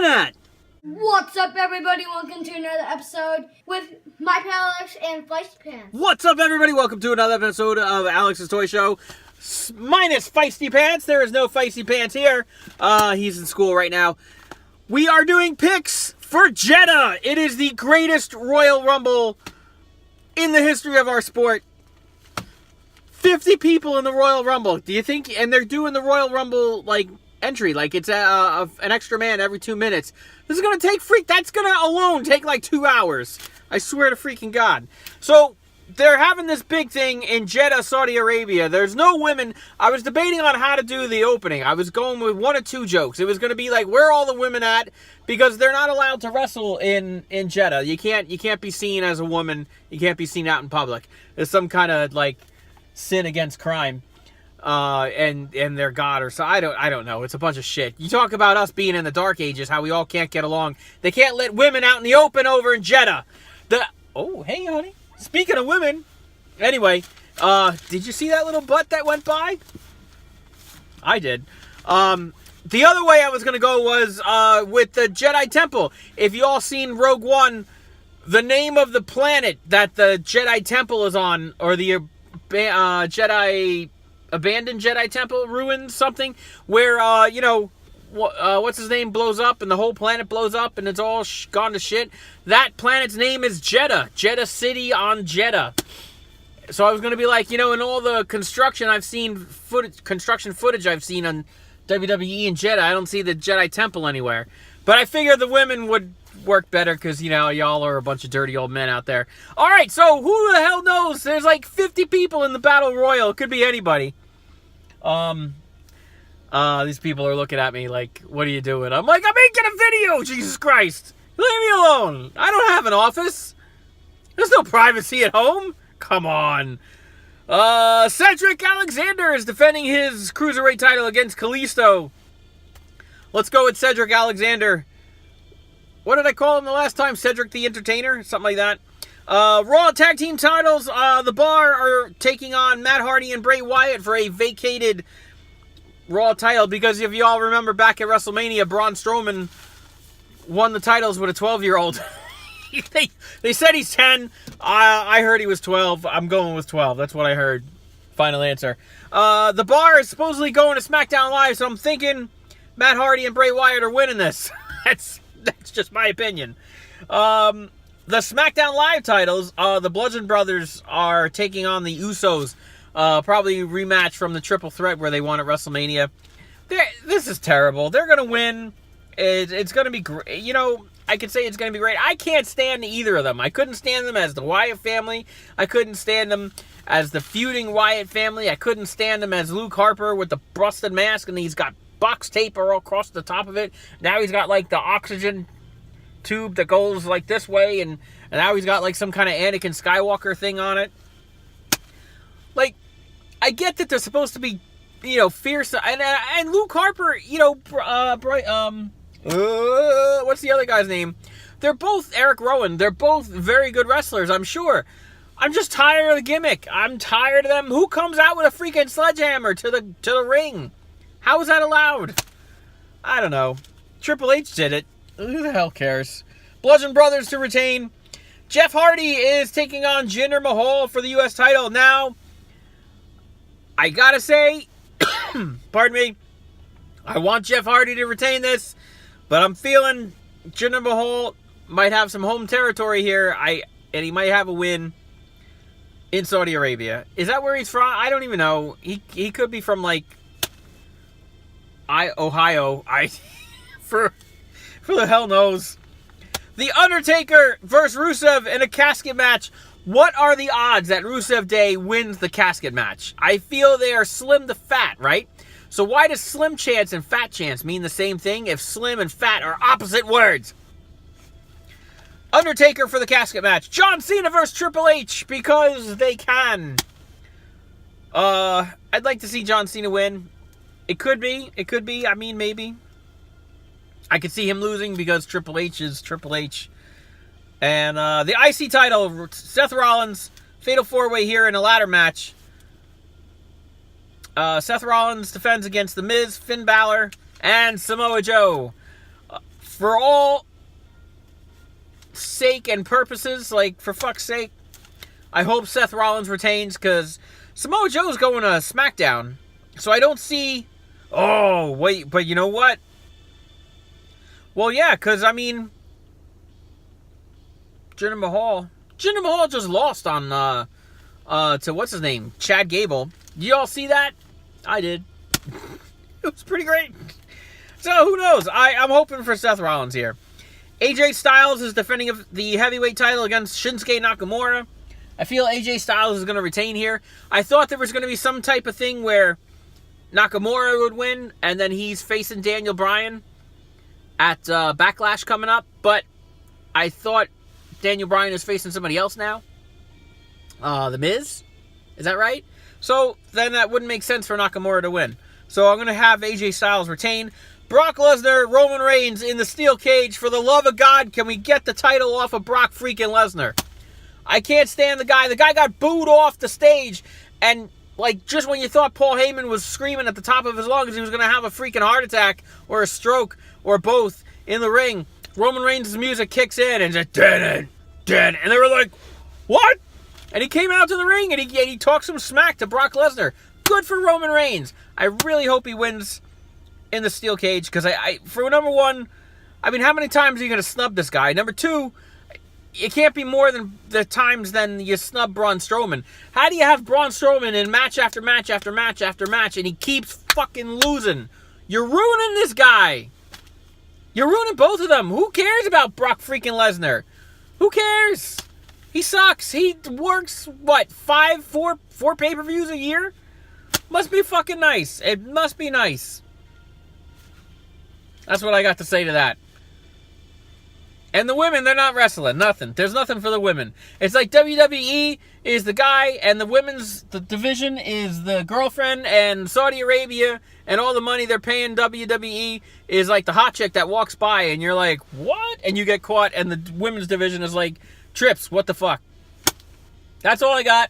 looking at? What's up, everybody? Welcome to another episode with my pal Alex and Feisty Pants. What's up, everybody? Welcome to another episode of Alex's Toy Show. Minus Feisty Pants. There is no Feisty Pants here. He's in school right now. We are doing picks for Jeddah. It is the greatest Royal Rumble in the history of our sport. 50 people in the Royal Rumble. Do you think? And they're doing the Royal Rumble like entry, like it's an extra man every 2 minutes. This is gonna take that's gonna alone take like 2 hours. I swear to freaking God. So they're having this big thing in Jeddah, Saudi Arabia. There's no women. I was debating on how to do the opening. I was going with one or two jokes. It was going to be like, where are all the women at? Because they're not allowed to wrestle in Jeddah. You can't be seen as a woman. You can't be seen out in public. There's some kind of like sin against crime, and their god or so. I don't know. It's a bunch of shit. You talk about us being in the dark ages, how we all can't get along. They can't let women out in the open over in Jeddah. Oh, hey, honey. Speaking of women, anyway, did you see that little butt that went by? I did. The other way I was going to go was with the Jedi Temple. If you all seen Rogue One, the name of the planet that the Jedi Temple is on, or the abandoned Jedi Temple ruins, something, where, what's his name blows up and the whole planet blows up and it's all gone to shit. That planet's name is Jeddah. Jeddah City on Jeddah. So I was going to be like, in all the construction I've seen, construction footage I've seen on WWE and Jeddah, I don't see the Jedi Temple anywhere. But I figured the women would work better because, y'all are a bunch of dirty old men out there. All right, so who the hell knows? There's like 50 people in the Battle Royal. It could be anybody. These people are looking at me like, what are you doing? I'm like, I'm making a video, Jesus Christ. Leave me alone. I don't have an office. There's no privacy at home. Come on. Cedric Alexander is defending his Cruiserweight title against Kalisto. Let's go with Cedric Alexander. What did I call him the last time? Cedric the Entertainer? Something like that. Raw Tag Team titles. The Bar are taking on Matt Hardy and Bray Wyatt for a vacated Raw title, because if you all remember back at WrestleMania, Braun Strowman won the titles with a 12-year-old. they said he's 10. I heard he was 12. I'm going with 12. That's what I heard. Final answer. The Bar is supposedly going to SmackDown Live, so I'm thinking Matt Hardy and Bray Wyatt are winning this. That's just my opinion. The SmackDown Live titles, the Bludgeon Brothers are taking on the Usos. Probably rematch from the triple threat where they won at WrestleMania. This is terrible. They're going to win. It's going to be great. I could say it's going to be great. I can't stand either of them. I couldn't stand them as the Wyatt family. I couldn't stand them as the feuding Wyatt family. I couldn't stand them as Luke Harper with the busted mask and he's got box tape all across the top of it. Now he's got like the oxygen tube that goes like this way, and now he's got like some kind of Anakin Skywalker thing on it. Like, I get that they're supposed to be, fierce, and Luke Harper, what's the other guy's name? They're both Eric Rowan. They're both very good wrestlers, I'm sure. I'm just tired of the gimmick. I'm tired of them. Who comes out with a freaking sledgehammer to the ring? How is that allowed? I don't know. Triple H did it. Who the hell cares? Bludgeon Brothers to retain. Jeff Hardy is taking on Jinder Mahal for the U.S. title. Now, I gotta say, pardon me, I want Jeff Hardy to retain this, but I'm feeling Jinder Mahal might have some home territory here, and he might have a win in Saudi Arabia. Is that where he's from? I don't even know. He could be from, like, Ohio. For the hell knows. The Undertaker versus Rusev in a casket match. What are the odds that Rusev Day wins the casket match? I feel they are slim to fat, right? So why does slim chance and fat chance mean the same thing if slim and fat are opposite words? Undertaker for the casket match. John Cena versus Triple H because they can. I'd like to see John Cena win. It could be. I mean, maybe. I could see him losing because Triple H is Triple H. And the IC title, Seth Rollins, fatal four-way here in a ladder match. Seth Rollins defends against The Miz, Finn Balor, and Samoa Joe. for all sake and purposes, like, for fuck's sake, I hope Seth Rollins retains, because Samoa Joe's going to SmackDown. So I don't see... Oh, wait, but you know what? Well, yeah, because, I mean... Jinder Mahal just lost on, to what's his name? Chad Gable. You all see that? I did. It was pretty great. So, who knows? I'm hoping for Seth Rollins here. AJ Styles is defending the heavyweight title against Shinsuke Nakamura. I feel AJ Styles is going to retain here. I thought there was going to be some type of thing where Nakamura would win, and then he's facing Daniel Bryan at Backlash coming up. But I thought Daniel Bryan is facing somebody else now. The Miz? Is that right? So then that wouldn't make sense for Nakamura to win. So I'm going to have AJ Styles retain. Brock Lesnar, Roman Reigns in the steel cage. For the love of God, can we get the title off of Brock freaking Lesnar? I can't stand the guy. The guy got booed off the stage. And, like, just when you thought Paul Heyman was screaming at the top of his lungs he was going to have a freaking heart attack or a stroke or both in the ring, Roman Reigns' music kicks in and just, dead. And they were like, what? And he came out to the ring and he talked some smack to Brock Lesnar. Good for Roman Reigns. I really hope he wins in the steel cage, because I for number one, I mean, how many times are you going to snub this guy? Number two, it can't be more than the times than you snub Braun Strowman. How do you have Braun Strowman in match after match after match after match, and he keeps fucking losing? You're ruining this guy. You're ruining both of them. Who cares about Brock freaking Lesnar? Who cares? He sucks. He works, what, four pay-per-views a year? Must be fucking nice. It must be nice. That's what I got to say to that. And the women, they're not wrestling. Nothing. There's nothing for the women. It's like WWE is the guy, and the division is the girlfriend, and Saudi Arabia and all the money they're paying WWE is like the hot chick that walks by, and you're like, what? And you get caught, and the women's division is like, Trips, what the fuck? That's all I got.